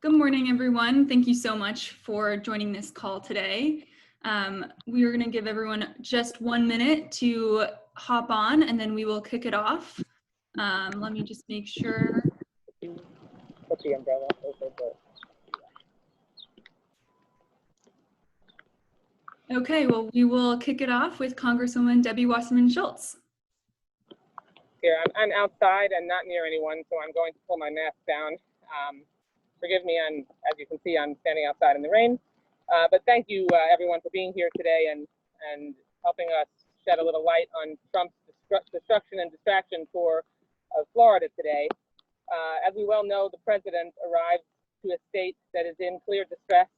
Good morning, everyone. Thank you so much for joining this call today. We are going to give everyone just 1 minute to hop on, and then we will kick it off. Let me just make sure. Put the umbrella over the... Okay, well, we will kick it off with Congresswoman Debbie Wasserman Schultz. Here, I'm outside and not near anyone, so I'm going to pull my mask down. Forgive me, as you can see, I'm standing outside in the rain. But thank you, everyone, for being here today and helping us shed a little light on Trump's destruction and distraction for Florida today. As we well know, the president arrived to a state that is in clear distress.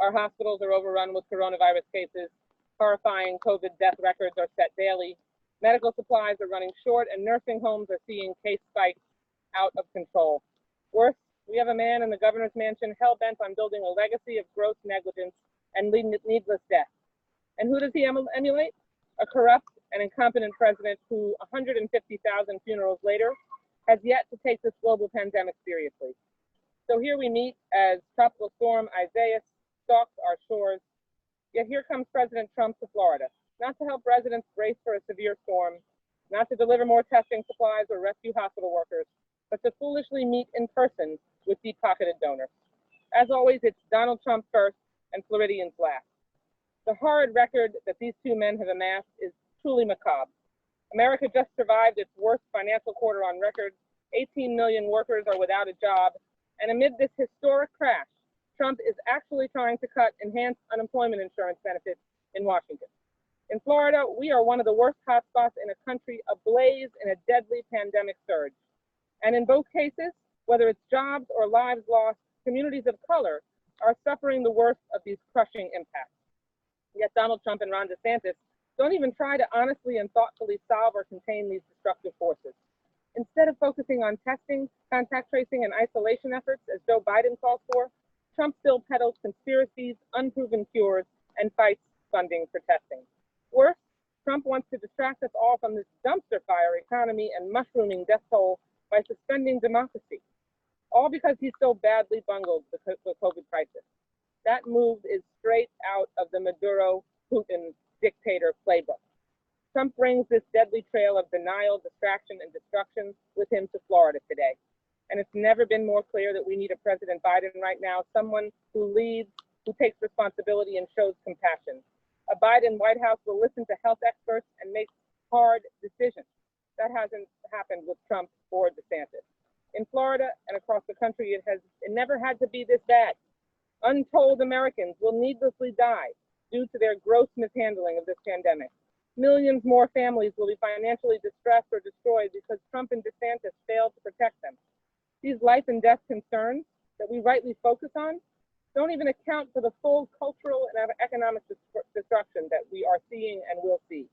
Our hospitals are overrun with coronavirus cases. Horrifying COVID death records are set daily. Medical supplies are running short, and nursing homes are seeing case spikes out of control. Worse, we have a man in the governor's mansion hell-bent on building a legacy of gross negligence and needless death. And who does he emulate? A corrupt and incompetent president who, 150,000 funerals later, has yet to take this global pandemic seriously. So here we meet as Tropical Storm Isaias stalks our shores. Yet here comes President Trump to Florida, not to help residents brace for a severe storm, not to deliver more testing supplies or rescue hospital workers, but to foolishly meet in person with deep-pocketed donors. As always, it's Donald Trump first and Floridians last. The horrid record that these two men have amassed is truly macabre. America just survived its worst financial quarter on record. 18 million workers are without a job. And amid this historic crash, Trump is actually trying to cut enhanced unemployment insurance benefits in Washington. In Florida, we are one of the worst hotspots in a country ablaze in a deadly pandemic surge. And in both cases, whether it's jobs or lives lost, communities of color are suffering the worst of these crushing impacts. Yet Donald Trump and Ron DeSantis don't even try to honestly and thoughtfully solve or contain these destructive forces. Instead of focusing on testing, contact tracing, and isolation efforts, as Joe Biden calls for, Trump still peddles conspiracies, unproven cures, and fights funding for testing. Worse, Trump wants to distract us all from this dumpster fire economy and mushrooming death toll by suspending democracy, all because he's so badly bungled the COVID crisis. That move is straight out of the Maduro-Putin dictator playbook. Trump brings this deadly trail of denial, distraction, and destruction with him to Florida today. And it's never been more clear that we need a President Biden right now, someone who leads, who takes responsibility and shows compassion. A Biden White House will listen to health experts and make hard decisions. That hasn't happened with Trump or DeSantis. In Florida and across the country, it never had to be this bad. Untold Americans will needlessly die due to their gross mishandling of this pandemic. Millions more families will be financially distressed or destroyed because Trump and DeSantis failed to protect them. These life and death concerns that we rightly focus on don't even account for the full cultural and economic destruction that we are seeing and will see.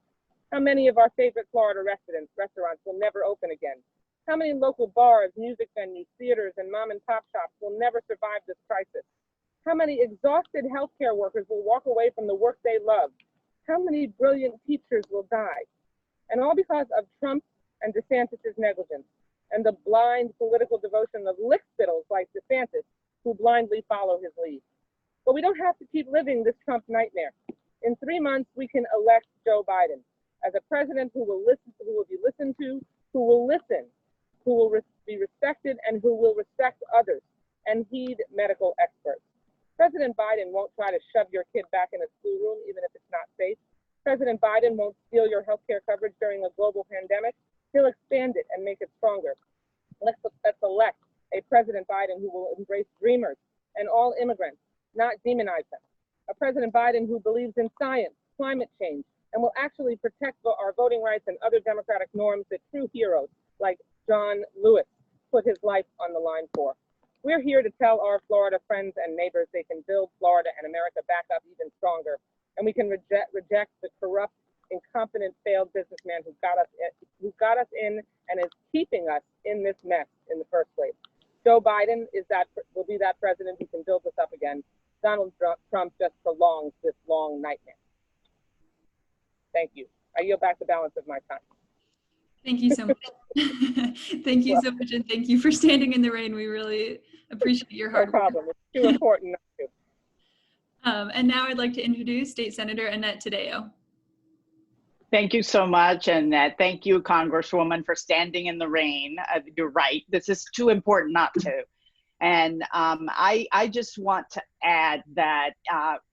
How many of our favorite Florida restaurants will never open again? How many local bars, music venues, theaters, and mom and pop shops will never survive this crisis? How many exhausted healthcare workers will walk away from the work they love? How many brilliant teachers will die? And all because of Trump and DeSantis' negligence and the blind political devotion of lickspittles like DeSantis, who blindly follow his lead. But we don't have to keep living this Trump nightmare. In 3 months, we can elect Joe Biden as a president who will listen, who will be listened to, who will listen, who will be respected, and who will respect others and heed medical experts. President Biden won't try to shove your kid back in a schoolroom, even if it's not safe. President Biden won't steal your healthcare coverage during a global pandemic. He'll expand it and make it stronger. Let's elect a President Biden who will embrace dreamers and all immigrants, not demonize them. A President Biden who believes in science, climate change, and will actually protect our voting rights and other democratic norms that true heroes like John Lewis put his life on the line for. We're here to tell our Florida friends and neighbors they can build Florida and America back up even stronger, and we can reject the corrupt, incompetent, failed businessman who got us in and is keeping us in this mess in the first place. Joe Biden will be that president who can build us up again. Donald Trump just prolongs this long nightmare. Thank you. I yield back the balance of my time. Thank you so much. Thank you so much, and thank you for standing in the rain. We really appreciate your hard No work. problem. It's too important not to. And now I'd like to introduce State Senator Annette Taddeo. Thank you so much, and thank you, Congresswoman, for standing in the rain. You're right. This is too important not to. And I just want to add that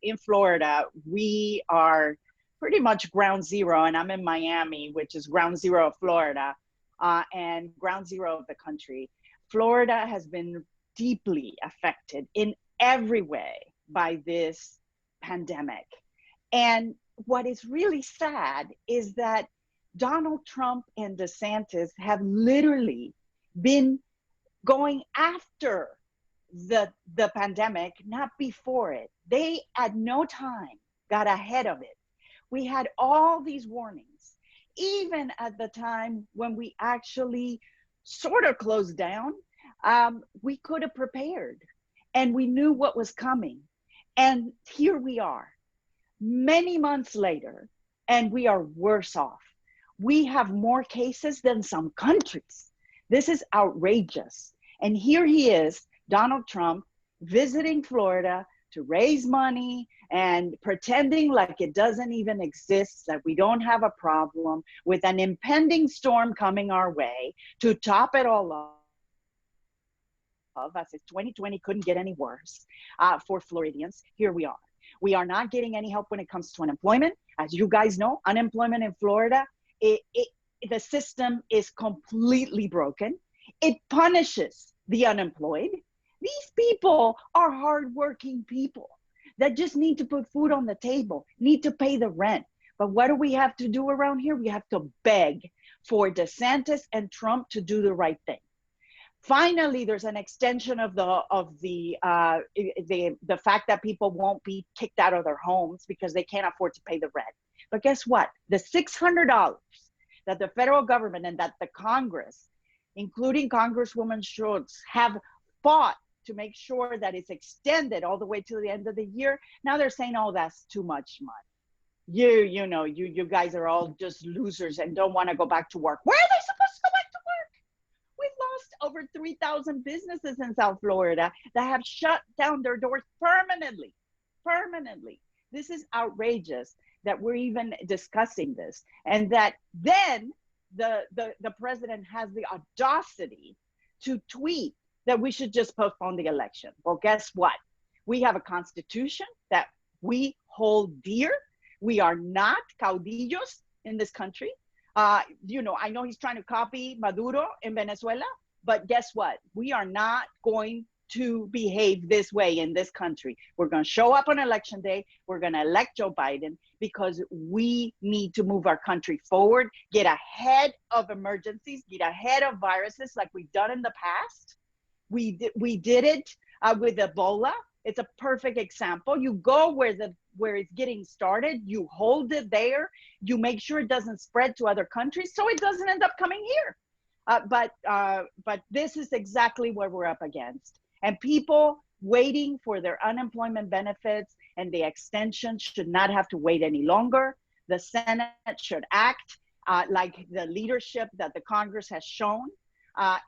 in Florida, we are pretty much ground zero, and I'm in Miami, which is ground zero of Florida, and ground zero of the country. Florida has been deeply affected in every way by this pandemic. And what is really sad is that Donald Trump and DeSantis have literally been going after the pandemic, not before it. They at no time got ahead of it. We had all these warnings, even at the time when we actually sort of closed down. We could have prepared, and we knew what was coming. And here we are, many months later, and we are worse off. We have more cases than some countries. This is outrageous. And here he is, Donald Trump, visiting Florida to raise money and pretending like it doesn't even exist, that we don't have a problem, with an impending storm coming our way. To top it all off, as if 2020 couldn't get any worse for Floridians, here we are. We are not getting any help when it comes to unemployment. As you guys know, unemployment in Florida, the system is completely broken. It punishes the unemployed. These people are hardworking people that just need to put food on the table, need to pay the rent. But what do we have to do around here? We have to beg for DeSantis and Trump to do the right thing. Finally, there's an extension of the fact that people won't be kicked out of their homes because they can't afford to pay the rent. But guess what? The $600 that the federal government and that the Congress, including Congresswoman Schultz, have fought to make sure that it's extended all the way to the end of the year. Now they're saying, oh, that's too much money. You guys are all just losers and don't want to go back to work. Where are they supposed to go back to work? We've lost over 3,000 businesses in South Florida that have shut down their doors permanently. This is outrageous that we're even discussing this, and that then the president has the audacity to tweet that we should just postpone the election. Well, guess what? We have a constitution that we hold dear. We are not caudillos in this country. I know he's trying to copy Maduro in Venezuela, but guess what? We are not going to behave this way in this country. We're going to show up on election day. We're going to elect Joe Biden because we need to move our country forward, get ahead of emergencies, get ahead of viruses like we've done in the past. We did it with Ebola. It's a perfect example. You go where it's getting started, you hold it there, you make sure it doesn't spread to other countries so it doesn't end up coming here. But this is exactly what we're up against. And people waiting for their unemployment benefits and the extension should not have to wait any longer. The Senate should act like the leadership that the Congress has shown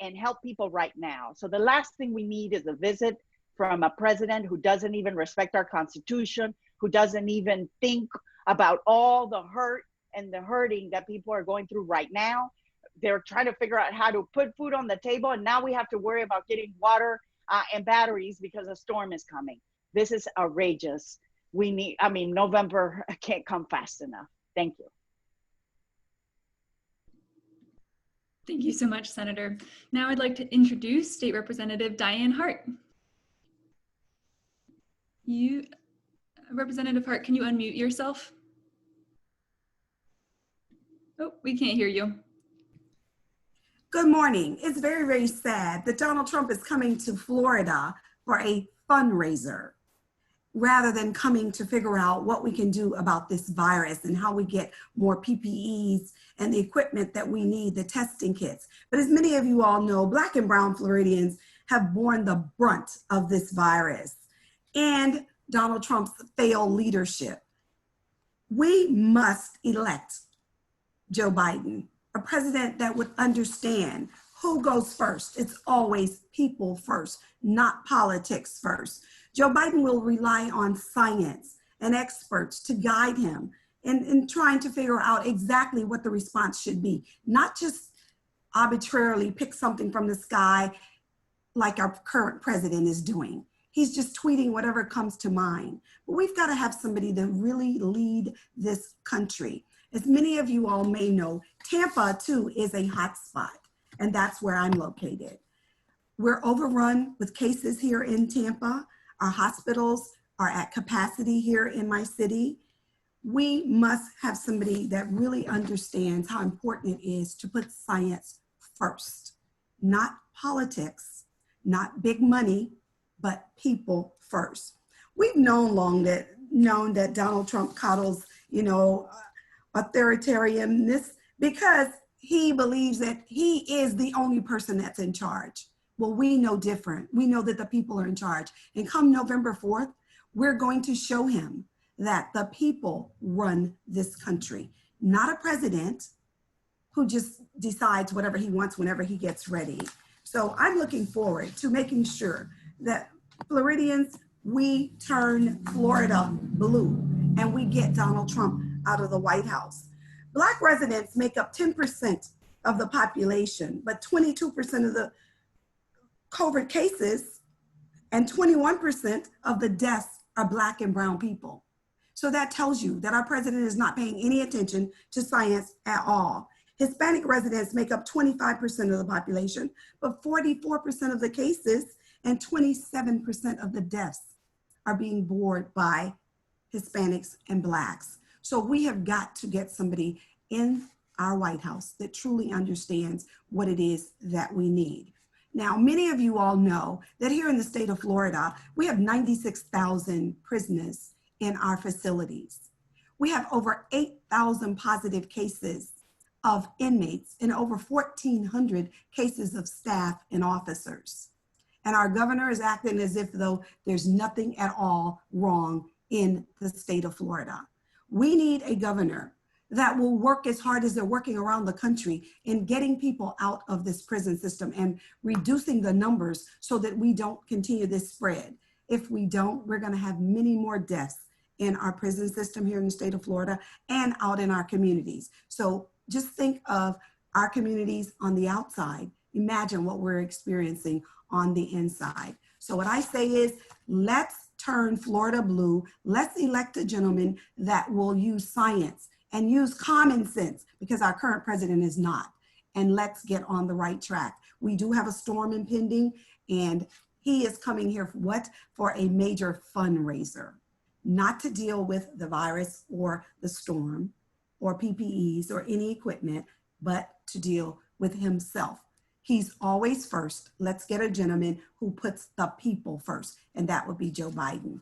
and help people right now. So the last thing we need is a visit from a president who doesn't even respect our Constitution, who doesn't even think about all the hurt and the hurting that people are going through right now. They're trying to figure out how to put food on the table, and now we have to worry about getting water and batteries because a storm is coming. This is outrageous. November can't come fast enough. Thank you. Thank you so much, Senator. Now I'd like to introduce State Representative Dianne Hart. Representative Hart, can you unmute yourself? Oh, we can't hear you. Good morning. It's very, very sad that Donald Trump is coming to Florida for a fundraiser rather than coming to figure out what we can do about this virus and how we get more PPEs and the equipment that we need, the testing kits. But as many of you all know, Black and brown Floridians have borne the brunt of this virus and Donald Trump's failed leadership. We must elect Joe Biden. a president that would understand who goes first. It's always people first, not politics first. Joe Biden will rely on science and experts to guide him in trying to figure out exactly what the response should be, not just arbitrarily pick something from the sky like our current president is doing. He's just tweeting whatever comes to mind. But we've got to have somebody to really lead this country. As many of you all may know, Tampa too is a hot spot, and that's where I'm located. We're overrun with cases here in Tampa. Our hospitals are at capacity here in my city. We must have somebody that really understands how important it is to put science first, not politics, not big money, but people first. We've known that Donald Trump coddles, authoritarianness because he believes that he is the only person that's in charge. Well, we know different. We know that the people are in charge. And come November 4th, we're going to show him that the people run this country, not a president who just decides whatever he wants whenever he gets ready. So I'm looking forward to making sure that Floridians, we turn Florida blue and we get Donald Trump out of the White House. Black residents make up 10% of the population, but 22% of the COVID cases and 21% of the deaths are Black and brown people. So that tells you that our president is not paying any attention to science at all. Hispanic residents make up 25% of the population, but 44% of the cases and 27% of the deaths are being borne by Hispanics and Blacks. So we have got to get somebody in our White House that truly understands what it is that we need. Now, many of you all know that here in the state of Florida, we have 96,000 prisoners in our facilities. We have over 8,000 positive cases of inmates and over 1,400 cases of staff and officers. And our governor is acting as if though there's nothing at all wrong in the state of Florida. We need a governor that will work as hard as they're working around the country in getting people out of this prison system and reducing the numbers so that we don't continue this spread. If we don't, we're gonna have many more deaths in our prison system here in the state of Florida and out in our communities. So just think of our communities on the outside. Imagine what we're experiencing on the inside. So what I say is, let's turn Florida blue. Let's elect a gentleman that will use science and use common sense, because our current president is not. And let's get on the right track. We do have a storm impending, and he is coming here for what? For a major fundraiser, not to deal with the virus or the storm or PPEs or any equipment, but to deal with himself. He's always first. Let's get a gentleman who puts the people first, and that would be Joe Biden.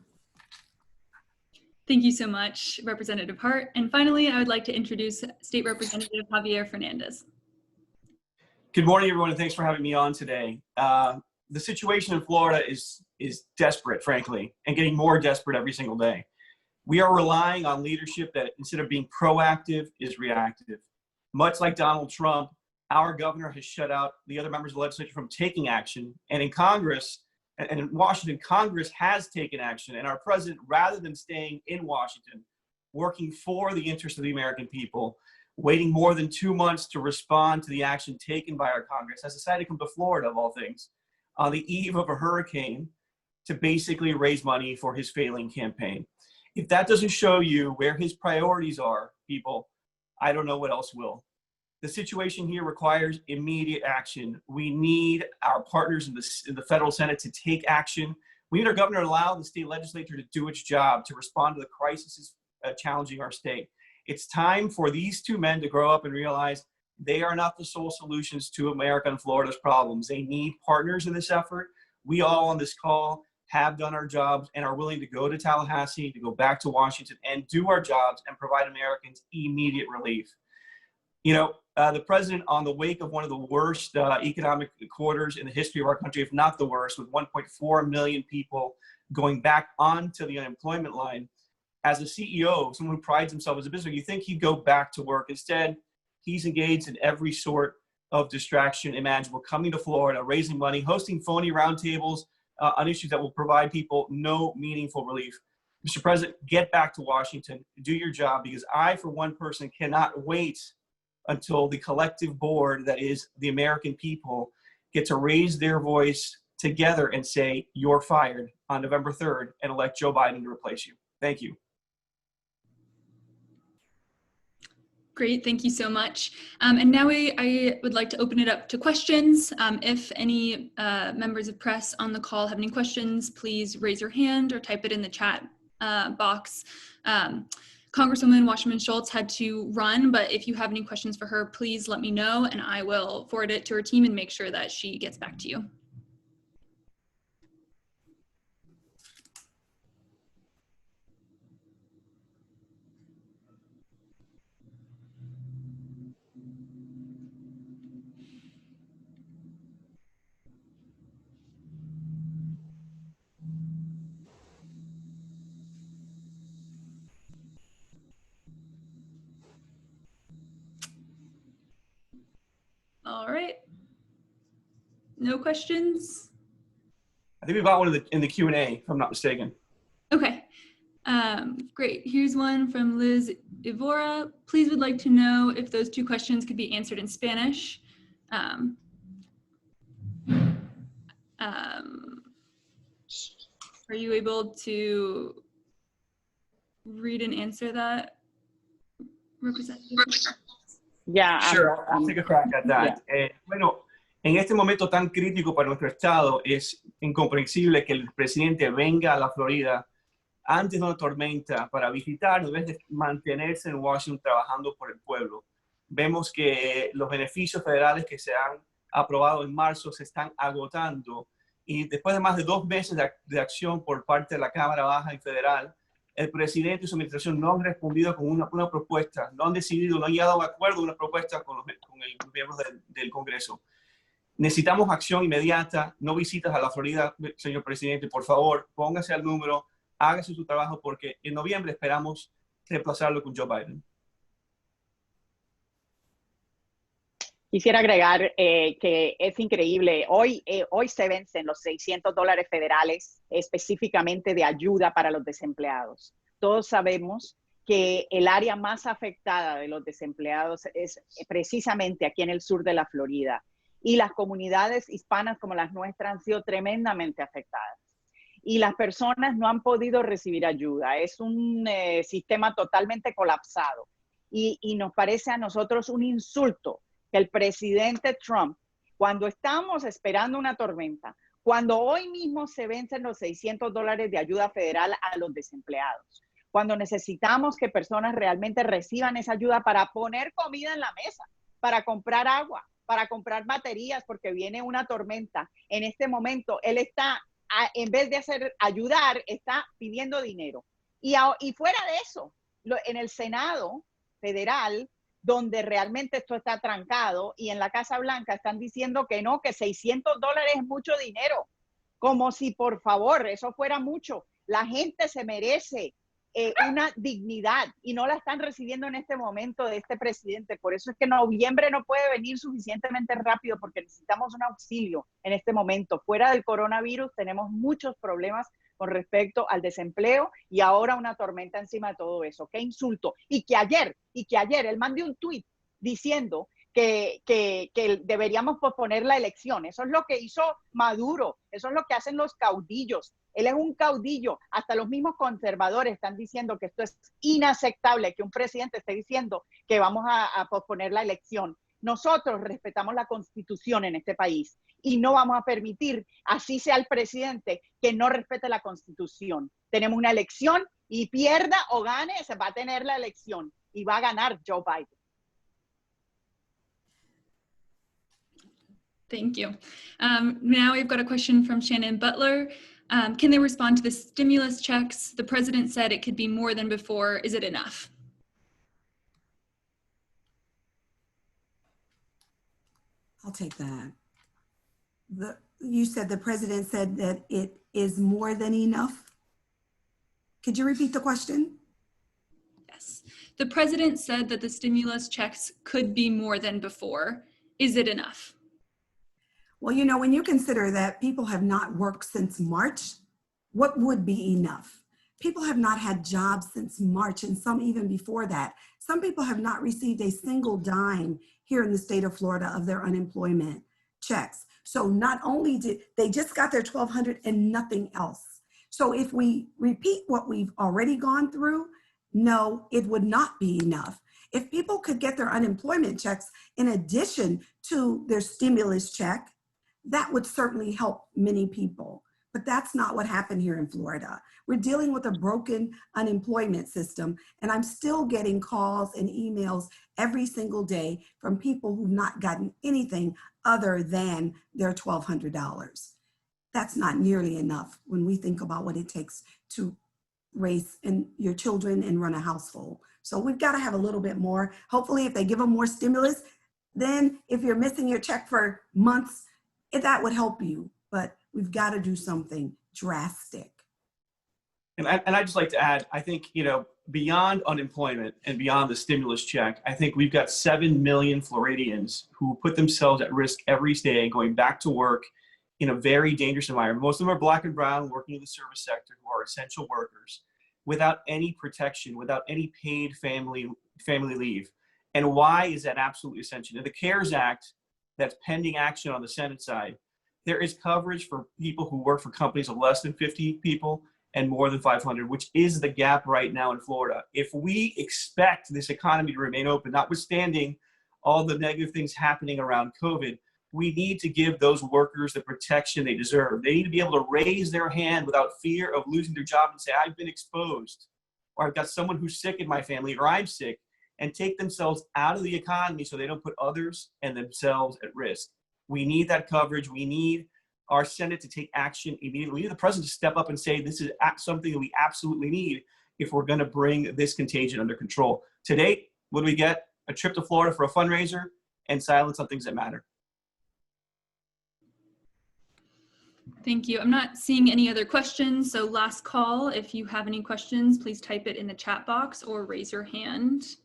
Thank you so much, Representative Hart. And finally, I would like to introduce State Representative Javier Fernández. Good morning, everyone, and thanks for having me on today. The situation in Florida is desperate, frankly, and getting more desperate every single day. We are relying on leadership that, instead of being proactive, is reactive. Much like Donald Trump, our governor has shut out the other members of the legislature from taking action. And in Congress, and in Washington, Congress has taken action. And our president, rather than staying in Washington, working for the interest of the American people, waiting more than 2 months to respond to the action taken by our Congress, has decided to come to Florida, of all things, on the eve of a hurricane to basically raise money for his failing campaign. If that doesn't show you where his priorities are, people, I don't know what else will. The situation here requires immediate action. We need our partners in the federal Senate to take action. We need our governor to allow the state legislature to do its job, to respond to the crises challenging our state. It's time for these two men to grow up and realize they are not the sole solutions to America and Florida's problems. They need partners in this effort. We all on this call have done our jobs and are willing to go to Tallahassee, to go back to Washington and do our jobs and provide Americans immediate relief. You know, the president, on the wake of one of the worst economic quarters in the history of our country, if not the worst, with 1.4 million people going back onto the unemployment line, as a CEO, someone who prides himself as a businessman, you think he'd go back to work. Instead, He's engaged in every sort of distraction imaginable, coming to Florida, raising money, hosting phony roundtables on issues that will provide people no meaningful relief. Mr. President, get back to Washington, do your job, because I, for one person, cannot wait until the collective board that is the American people get to raise their voice together and say, you're fired on November 3rd and elect Joe Biden to replace you. Thank you. Great, thank you so much. And now I would like to open it up to questions. If any members of press on the call have any questions, please raise your hand or type it in the chat box. Congresswoman Wasserman Schultz had to run, but if you have any questions for her, please let me know and I will forward it to her team and make sure that she gets back to you. All right. No questions? I think we've got one in the Q&A, if I'm not mistaken. Okay. Great. Here's one from Liz Ivora. Please would like to know if those two questions could be answered in Spanish. Are you able to read and answer that, Representative? Yeah, Sure, I'll take a crack at that. Bueno, en este momento tan crítico para nuestro estado es incomprensible que el presidente venga a la Florida antes de una tormenta para visitar en vez de mantenerse en Washington trabajando por el pueblo. Vemos que los beneficios federales que se han aprobado en marzo se están agotando y después de más de 2 meses de acción por parte de la Cámara Baja y Federal, el presidente y su administración no han respondido con una propuesta, no han decidido, no han llegado a un acuerdo, una propuesta con los miembros del Congreso. Necesitamos acción inmediata, no visitas a la Florida, señor presidente. Por favor, póngase al número, hágase su trabajo, porque en noviembre esperamos reemplazarlo con Joe Biden. Quisiera agregar que es increíble. Hoy se vencen los $600 federales específicamente de ayuda para los desempleados. Todos sabemos que el área más afectada de los desempleados es precisamente aquí en el sur de la Florida. Y las comunidades hispanas como las nuestras han sido tremendamente afectadas. Y las personas no han podido recibir ayuda. Es un sistema totalmente colapsado. Y nos parece a nosotros un insulto que el presidente Trump, cuando estamos esperando una tormenta, cuando hoy mismo se vencen los $600 de ayuda federal a los desempleados, cuando necesitamos que personas realmente reciban esa ayuda para poner comida en la mesa, para comprar agua, para comprar baterías, porque viene una tormenta. En este momento, él está, en vez de ayudar, está pidiendo dinero. Y fuera de eso, en el Senado federal, donde realmente esto está trancado, y en la Casa Blanca están diciendo que no, que $600 es mucho dinero, como si por favor eso fuera mucho. La gente se merece una dignidad y no la están recibiendo en este momento de este presidente. Por eso es que noviembre no puede venir suficientemente rápido, porque necesitamos un auxilio en este momento. Fuera del coronavirus tenemos muchos problemas con respecto al desempleo y ahora una tormenta encima de todo eso. ¡Qué insulto! Y que ayer él mandó un tuit diciendo que deberíamos posponer la elección. Eso es lo que hizo Maduro, eso es lo que hacen los caudillos. Él es un caudillo. Hasta los mismos conservadores están diciendo que esto es inaceptable, que un presidente esté diciendo que vamos a posponer la elección. Nosotros respetamos la Constitución en este país y no vamos a permitir, así sea el presidente, que no respete la Constitución. Tenemos una elección y pierda o gane, se va a tener la elección y va a ganar Joe Biden. Thank you. Now we've got a question from Shannon Butler. Can they respond to the stimulus checks? The president said it could be more than before. Is it enough? I'll take that. You said the president said that it is more than enough. Could you repeat the question? Yes. The president said that the stimulus checks could be more than before. Is it enough? Well, you know, when you consider that people have not worked since March, what would be enough? People have not had jobs since March, and some even before that. Some people have not received a single dime here in the state of Florida of their unemployment checks. So not only did they just got their $1,200 and nothing else. So if we repeat what we've already gone through, no, it would not be enough. If people could get their unemployment checks in addition to their stimulus check, that would certainly help many people. But that's not what happened here in Florida. We're dealing with a broken unemployment system, and I'm still getting calls and emails every single day from people who've not gotten anything other than their $1,200. That's not nearly enough when we think about what it takes to raise your children and run a household. So we've got to have a little bit more. Hopefully, if they give them more stimulus, then if you're missing your check for months, that would help you. But we've got to do something drastic. And I'd just like to add, I think, you know, beyond unemployment and beyond the stimulus check, I think we've got 7 million Floridians who put themselves at risk every day going back to work in a very dangerous environment. Most of them are Black and brown, working in the service sector, who are essential workers, without any protection, without any paid family leave. And why is that absolutely essential? In the CARES Act, that's pending action on the Senate side, there is coverage for people who work for companies of less than 50 people and more than 500, which is the gap right now in Florida. If we expect this economy to remain open, notwithstanding all the negative things happening around COVID, we need to give those workers the protection they deserve. They need to be able to raise their hand without fear of losing their job and say, I've been exposed, or I've got someone who's sick in my family, or I'm sick, and take themselves out of the economy so they don't put others and themselves at risk. We need that coverage. We need our Senate to take action immediately. We need the president to step up and say, this is something that we absolutely need if we're going to bring this contagion under control. To date, what do we get? A trip to Florida for a fundraiser and silence on things that matter. Thank you. I'm not seeing any other questions. So last call, if you have any questions, please type it in the chat box or raise your hand.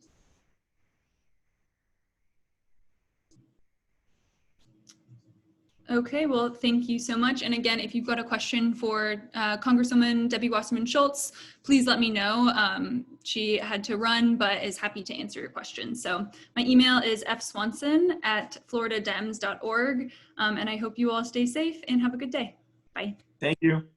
Okay, well, thank you so much. And again, if you've got a question for Congresswoman Debbie Wasserman Schultz, please let me know. She had to run, but is happy to answer your questions. So my email is fswanson@floridadems.org. And I hope you all stay safe and have a good day. Bye. Thank you.